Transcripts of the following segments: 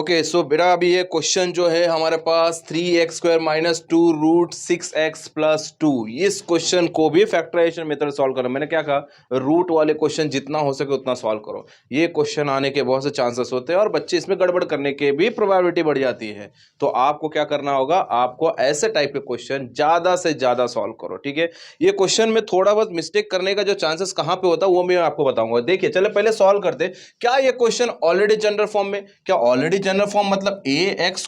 Okay so बेटा अभी ये क्वेश्चन जो है हमारे पास 3x² minus 2 root 6x plus 2, इस क्वेश्चन को भी फैक्टराइजेशन मेथड सॉल्व करो। मैंने क्या कहा, रूट वाले क्वेश्चन जितना हो सके उतना सॉल्व करो। ये क्वेश्चन आने के बहुत से चांसेस होते हैं और बच्चे इसमें गड़बड़ करने के भी प्रोबेबिलिटी बढ़ जाती है। तो आपको क्या करना होगा, आपको ऐसे टाइप के क्वेश्चन ज्यादा से ज्यादा सॉल्व करो, ठीक है। ये क्वेश्चन में थोड़ा बहुत मिस्टेक करने का जो चांसेस कहाँ पे होता है वो मैं आपको बताऊंगा। देखिए चले पहले सॉल्व करते। क्या ये क्वेश्चन ऑलरेडी जनरल फॉर्म में, क्या ऑलरेडी जनरल फॉर्म मतलब A X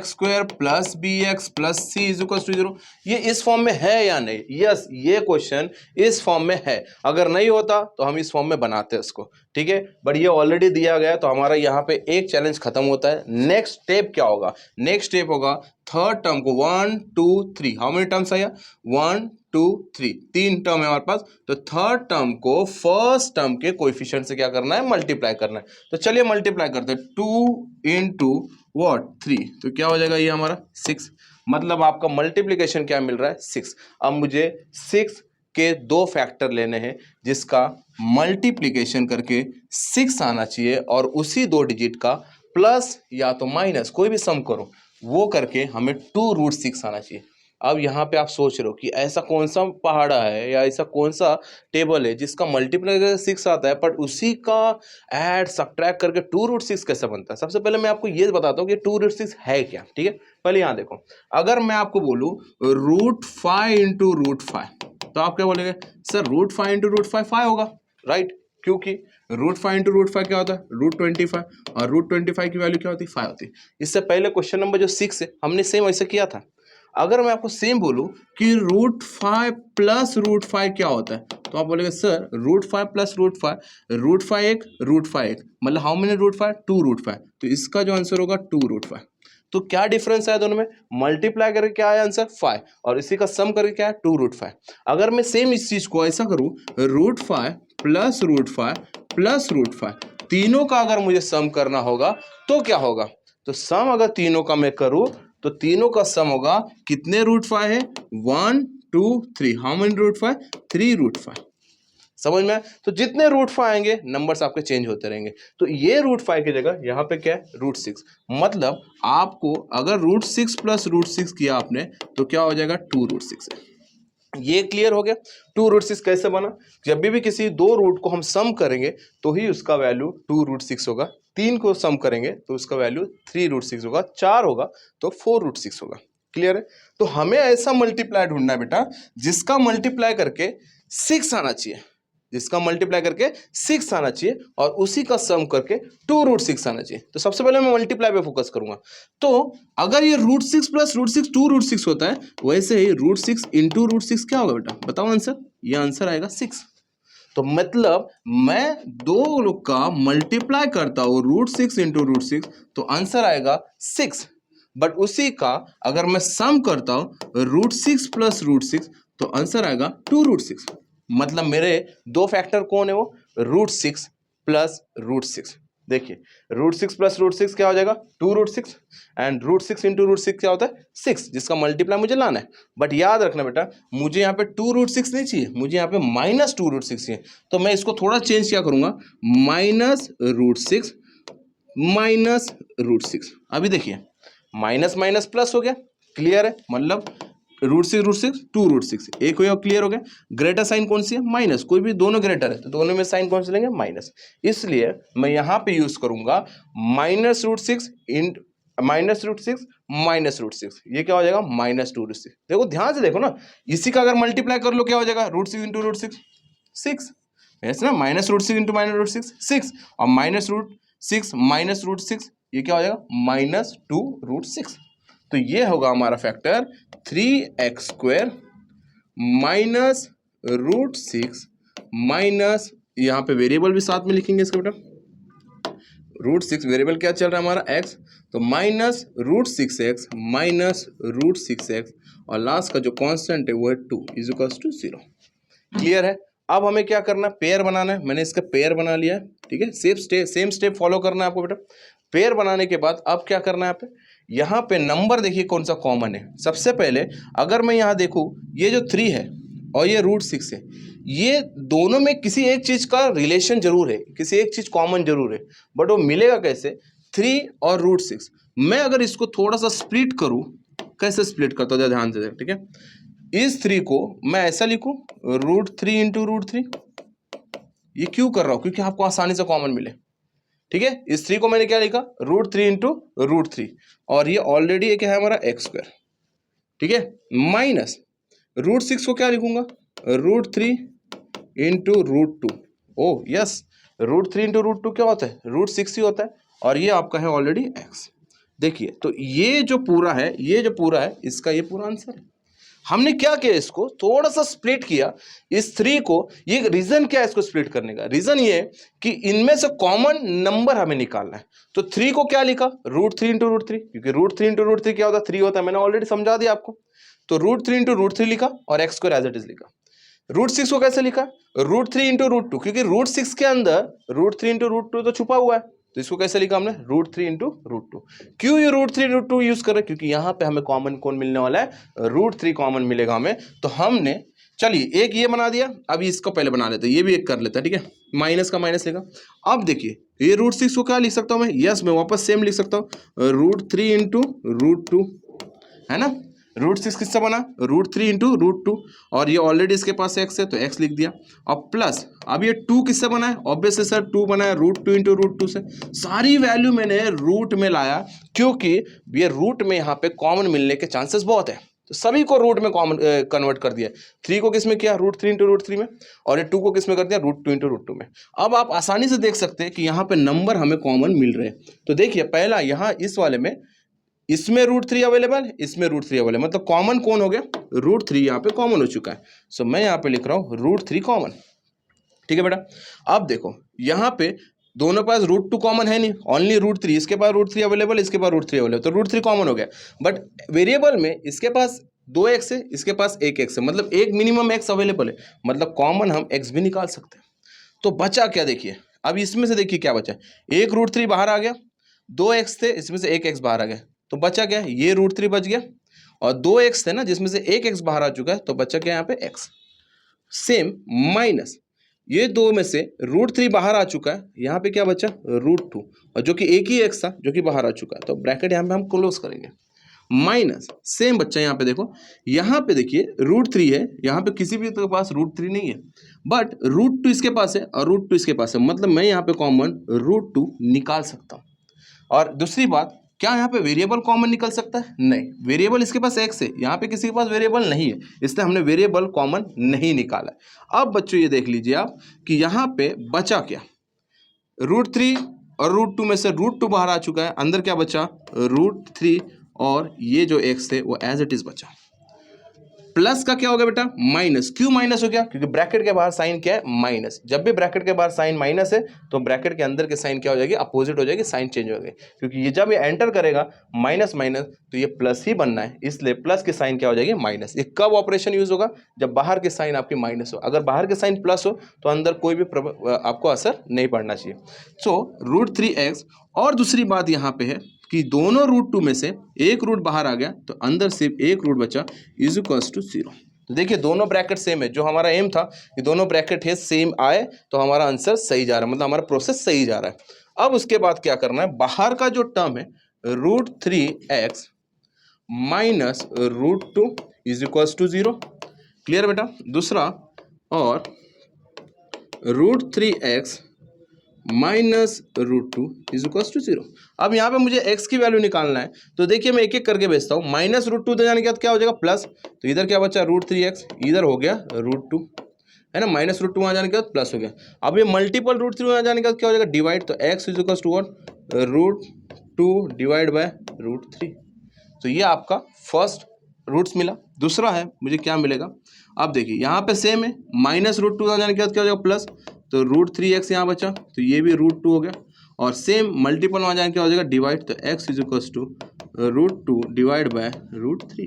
square plus B X plus C is equal to 0, ये इस फॉर्म में है या नहीं? यस, ये क्वेश्चन इस फॉर्म में है। अगर नहीं होता तो हम इस फॉर्म में बनाते हैं इसको, ठीक है। बट ये ऑलरेडी दिया गया है तो हमारा यहाँ पे एक चैलेंज खत्म होता है। नेक्स्ट स्टेप क्या होगा? नेक्स्ट स्टेप होगा थर्ड टर्म को 1 2 3, हाउ मेनी टर्म्स आया? 1 2 3, 3 टर्म है हमारे पास। तो थर्ड टर्म को फर्स्ट टर्म के कोएफिशिएंट से क्या करना है? मल्टीप्लाई करना है। तो चलिए मल्टीप्लाई करते हैं। 2 इंटू व्हाट 3, तो क्या हो जाएगा ये हमारा 6। मतलब आपका मल्टीप्लिकेशन क्या मिल रहा है? 6। अब मुझे 6 के दो फैक्टर लेने हैं जिसका मल्टीप्लिकेशन करके 6 आना चाहिए और उसी दो डिजिट का प्लस या तो माइनस कोई भी सम करो वो करके हमें 2√6 आना चाहिए। अब यहाँ पे आप सोच रहे हो कि ऐसा कौन सा पहाड़ा है या ऐसा कौन सा टेबल है जिसका मल्टीप्लाई करके 6 आता है पर उसी का ऐड सब्ट्रैक्ट करके 2√6 कैसे बनता है। सबसे पहले मैं आपको ये बताता हूँ कि 2√6 है क्या, ठीक है। पहले यहाँ देखो, अगर मैं आपको बोलूँ √5 इंटू √5 तो आप क्या बोलेंगे? सर √5 इंटू √5 5 होगा, राइट? क्योंकि √5 इंटू √5 क्या होता है? √25, और √25 की वैल्यू क्या होती है? 5 होती है। इससे पहले क्वेश्चन नंबर जो 6 है हमने सेम ऐसे किया था। अगर मैं आपको सेम बोलूं कि √5 प्लस √5 क्या होता है तो आप बोलेंगे सर √5 प्लस √5, √5 एक √5 एक, मतलब हाउ मेनी √5? 2√5। तो इसका जो आंसर होगा 2√5। तो क्या डिफरेंस है दोनों में? मल्टीप्लाई करके क्या आया आंसर? 5, और इसी का सम करके क्या है? 2√5। अगर मैं सेम इस चीज को ऐसा करूं √5 प्लस √5 प्लस √5, तीनों का अगर मुझे सम करना होगा तो क्या होगा? तो सम अगर तीनों का मैं करूं तो तीनों का सम होगा कितने √5 है? 1 2 3, हाउ मेनी √5? 3√5। समझ में? तो जितने √5 आएंगे नंबर्स आपके चेंज होते रहेंगे। तो ये √5 की जगह यहाँ पे क्या है? √6। मतलब आपको अगर √6 प्लस √6 किया आपने तो क्या हो जाएगा? 2√6 है। ये क्लियर हो गया। 2√6 कैसे बना? जब भी किसी दो रूट को हम सम करेंगे तो ही उसका वैल्यू 2√6 होगा। 3 को सम करेंगे तो उसका वैल्यू 3√6 होगा। 4 होगा तो 4√6 होगा। क्लियर है? तो हमें ऐसा मल्टीप्लाई ढूंढना है बेटा जिसका मल्टीप्लाई करके 6 आना चाहिए, जिसका मल्टीप्लाई करके 6 आना चाहिए और उसी का सम करके 2√6 आना चाहिए। तो सबसे पहले मैं मल्टीप्लाई पे फोकस करूंगा। तो अगर ये √6 प्लस √6 2√6 होता है, वैसे ही √6 इंटू √6 क्या होगा बेटा? बताओ आंसर। ये आंसर आएगा 6। तो मतलब मैं दो लोग का मल्टीप्लाई करता हूं √6 इंटू √6 तो आंसर आएगा 6। बट उसी का अगर मैं सम करता हूं √6 प्लस √6 तो आंसर आएगा 2√6। मतलब मेरे दो फैक्टर कौन है? वो √6 प्लस √6। देखिए √6 प्लस √6 क्या हो जाएगा? 2√6, एंड √6 इंटू √6 क्या होता है? 6, जिसका मल्टीप्लाई मुझे लाना है। बट याद रखना बेटा मुझे यहाँ पे 2√6 नहीं चाहिए, मुझे यहाँ पे माइनस 2√6 चाहिए। तो मैं इसको थोड़ा चेंज क्या करूंगा? Minus √6 minus √6। अभी देखिए माइनस माइनस प्लस हो गया, क्लियर है? मतलब √6 2√6 एक हुआ, क्लियर हो गया। ग्रेटर साइन कौन सी है? माइनस। कोई भी दोनों ग्रेटर है तो दोनों में साइन कौन से लेंगे? माइनस। इसलिए मैं यहां पे यूज करूंगा माइनस √6 इन माइनस √6 माइनस √6। ये क्या हो जाएगा? माइनस 2√6। देखो ध्यान से देखो ना, इसी का अगर मल्टीप्लाई कर लो क्या हो जाएगा? √6 इंटू √6 6, ऐसे ना, माइनस √6 इंटू माइनस √6 6, और माइनस √6 माइनस √6 ये क्या हो जाएगा? माइनस 2√6। तो ये होगा हमारा फैक्टर 3x² माइनस √6 माइनस, यहाँ पे वेरिएबल भी साथ में लिखेंगे इसका बेटा। √6 वेरिएबल क्या चल रहा है हमारा? x, तो माइनस √6x माइनस √6x, और लास्ट का जो कांस्टेंट है वो है 2 इज इक्वल टू 0। क्लियर है? अब हमें क्या करना है? पेयर बनाना है। मैंने इसका पेयर बना लिया है, ठीक है। सेम स्टेप फॉलो करना है आपको बेटा। पेयर बनाने के बाद अब क्या करना है? यहाँ पे नंबर देखिए कौन सा कॉमन है। सबसे पहले अगर मैं यहाँ देखूँ ये जो 3 है और ये √6 है, ये दोनों में किसी एक चीज का रिलेशन जरूर है, किसी एक चीज कॉमन जरूर है, बट वो मिलेगा कैसे? 3 और √6। मैं अगर इसको थोड़ा सा स्प्लिट करूं, कैसे स्प्लिट करता हूं ध्यान से, ठीक है? इस 3 को मैं ऐसा लिखूं √3 इंटू √3। ये क्यों कर रहा हूं? क्योंकि आपको आसानी से कॉमन मिले, ठीक है? इस 3 को मैंने क्या लिखा? √3 इंटू √3, और ये ऑलरेडी क्या है हमारा x², ठीक है? माइनस √6 को क्या लिखूंगा? √3 इंटू √2। ओ यस, √3 इंटू √2 क्या होता है? √6 ही होता है, और ये आपका है ऑलरेडी x। देखिए, तो ये जो पूरा है, ये जो पूरा है, इसका ये पूरा आंसर है। हमने क्या किया? इसको थोड़ा सा स्प्लिट किया इस 3 को। ये रीजन क्या है इसको स्प्लिट करने का? रीजन ये कि इनमें से कॉमन नंबर हमें निकालना है। तो 3 को क्या लिखा? √3 इंटू √3, क्योंकि √3 इंटू √3 क्या होता है? 3 होता है, मैंने ऑलरेडी समझा दिया आपको। तो √3 इंटू √3 लिखा और x² एज इट इज लिखा। √6 को कैसे लिखा? √3 इंटू √2, क्योंकि √6 के अंदर √3 इंटू √2 तो छुपा हुआ है, तो इसको कैसे लिखा हमने? √3 इंटू √2। क्यों ये √3 √2 यूज कर रहे हैं? क्योंकि यहां पे हमें कॉमन कौन मिलने वाला है? √3 कॉमन मिलेगा हमें। तो हमने, चलिए एक ये बना दिया, अभी इसको पहले बना लेते हैं, ये भी एक कर लेता है, ठीक है? माइनस का माइनस लेगा। अब देखिए, ये √6 को क्या लिख सकता हूं मैं? यस, मैं वापस सेम लिख सकता हूं, √3 इंटू √2, है ना? √6 किससे बना? √3 इंटू √2, और ये ऑलरेडी इसके पास x है तो x लिख दिया। और प्लस अब ये 2 किससे बना है? ऑब्वियसली सर 2 बना है √2 इंटू √2 से। सारी वैल्यू मैंने रूट में लाया, क्योंकि ये रूट में यहाँ पे कॉमन मिलने के चांसेस बहुत है, तो सभी को रूट में कॉमन कन्वर्ट कर दिया। 3 को किस में किया? √3 इंटू √3 में, और ये 2 को किस में कर दिया? √2 इंटू √2 में। अब आप आसानी से देख सकते हैं कि यहाँ पे नंबर हमें कॉमन मिल रहे हैं। तो देखिए, पहला यहाँ इस वाले में, इसमें √3 अवेलेबल, इसमें √3 अवेलेबल, मतलब कॉमन कौन हो गया? √3 यहाँ पे कॉमन हो चुका है। सो मैं यहाँ पे लिख रहा हूँ √3 कॉमन, ठीक है बेटा? अब देखो, यहाँ पे दोनों पास √2 कॉमन है नहीं, ओनली √3, इसके पास √3 अवेलेबल, इसके पास √3 अवेलेबल, तो √3 कॉमन हो गया। बट वेरिएबल में इसके पास 2x है, इसके पास 1x है, मतलब एक मिनिमम x अवेलेबल है, मतलब कॉमन हम x भी निकाल सकते हैं। तो बचा क्या? देखिए, अब इसमें से देखिए क्या बचा? एक √3 बाहर आ गया, 2x थे, इसमें से 1x बाहर आ गया, तो बचा क्या? ये √3 बच गया, और 2x थे ना, जिसमें से 1x बाहर आ चुका है, तो बचा क्या यहाँ पे? x। सेम माइनस ये 2 में से √3 बाहर आ चुका है, यहाँ पे क्या बचा? √2, और जो कि एक ही x था जो कि बाहर आ चुका है, तो ब्रैकेट यहाँ पे हम क्लोज करेंगे। माइनस सेम बच्चा, यहाँ पे देखो, यहाँ पे देखिए √3 है, यहाँ पे किसी भी के पास √3 नहीं है, बट √2 इसके पास है और √2 इसके पास है, मतलब मैं यहाँ पे कॉमन √2 निकाल सकता हूँ। और दूसरी बात, क्या यहाँ पे वेरिएबल कॉमन निकल सकता है? नहीं, वेरिएबल इसके पास x है, यहाँ पे किसी के पास वेरिएबल नहीं है, इसलिए हमने वेरिएबल कॉमन नहीं निकाला है। अब बच्चों ये देख लीजिए आप कि यहाँ पे बचा क्या? √3 और √2 में से √2 बाहर आ चुका है, अंदर क्या बचा? √3, और ये जो x है वो एज इट इज बचा। प्लस का क्या हो गया बेटा? माइनस। क्यों माइनस हो गया? क्योंकि ब्रैकेट के बाहर साइन क्या है? माइनस। जब भी ब्रैकेट के बाहर साइन माइनस है तो ब्रैकेट के अंदर के साइन क्या हो जाएगी? अपोजिट हो जाएगी, साइन चेंज हो जाएगी, क्योंकि ये जब ये एंटर करेगा माइनस माइनस तो ये प्लस ही बनना है, इसलिए प्लस की साइन क्या हो जाएगी? माइनस। ये कब ऑपरेशन यूज होगा? जब बाहर के साइन आपकी माइनस हो। अगर बाहर के साइन प्लस हो तो अंदर कोई भी आपको असर नहीं पड़ना चाहिए। सो √3x, और दूसरी बात यहाँ पे है कि दोनों √2 में से एक रूट बाहर आ गया, तो अंदर सिर्फ एक रूट बचा, इज इक्वल्स टू 0। तो देखिए, दोनों ब्रैकेट सेम है, जो हमारा एम था कि दोनों ब्रैकेट है सेम आए तो हमारा आंसर सही जा रहा है, मतलब हमारा प्रोसेस सही जा रहा है। अब उसके बाद क्या करना है? बाहर का जो टर्म है √3x minus √2 is equals to 0। Clear बेटा? दूसरा, और √3x minus √2 is equals to 0। अब यहाँ पे मुझे x की वैल्यू निकालना है, तो देखिए मैं एक एक करके भेजता हूँ। माइनस √2 दे जाने के बाद क्या हो जाएगा? प्लस। तो इधर क्या बचा? √3x, इधर हो गया √2, है ना? माइनस √2 वहाँ जाने के बाद प्लस हो गया। अब ये मल्टीपल √3 वहाँ जाने के बाद क्या हो जाएगा? डिवाइड। तो x is equals to what? √2 divide by √3। तो ये आपका फर्स्ट रूट्स मिला। दूसरा है मुझे क्या मिलेगा? अब देखिए, यहाँ पे सेम है, माइनस √2 जाने के बाद क्या हो जाएगा? प्लस। तो √3x यहाँ बचा, तो ये भी √2 हो गया, और सेम मल्टीपल वहाँ जाने क्या हो जाएगा? डिवाइड। तो x is equals to √2 divide by √3।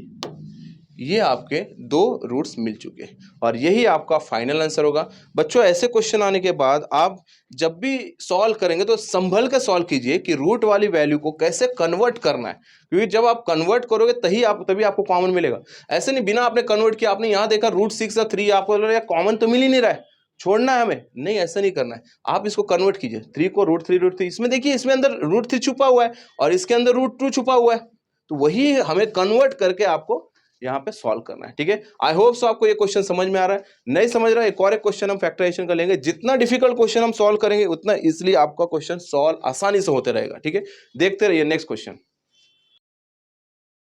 ये आपके दो रूट्स मिल चुके हैं और यही आपका फाइनल आंसर होगा। बच्चों ऐसे क्वेश्चन आने के बाद आप जब भी सॉल्व करेंगे तो संभल के सॉल्व कीजिए कि रूट वाली वैल्यू को कैसे कन्वर्ट करना है, क्योंकि जब आप कन्वर्ट करोगे तभी आपको कॉमन मिलेगा। ऐसे नहीं बिना आपने कन्वर्ट किया, आपने यहाँ देखा √6 आपको कॉमन तो मिल ही नहीं रहा है, छोड़ना है हमें, नहीं ऐसा नहीं करना है। आप इसको कन्वर्ट कीजिए, 3 को √3 इसमें देखिए, इसमें अंदर √3 छुपा हुआ है और इसके अंदर √2 छुपा हुआ है, तो वही हमें कन्वर्ट करके आपको यहाँ पे सॉल्व करना है। ठीक है, आई होप सो आपको ये क्वेश्चन समझ में आ रहा है। नहीं समझ रहा है, एक और एक क्वेश्चन हम फैक्टराइजेशन का लेंगे। जितना डिफिकल्ट क्वेश्चन हम सॉल्व करेंगे उतना इजीली आपका क्वेश्चन सॉल्व आसानी से होते रहेगा। ठीक है, देखते रहिए नेक्स्ट क्वेश्चन।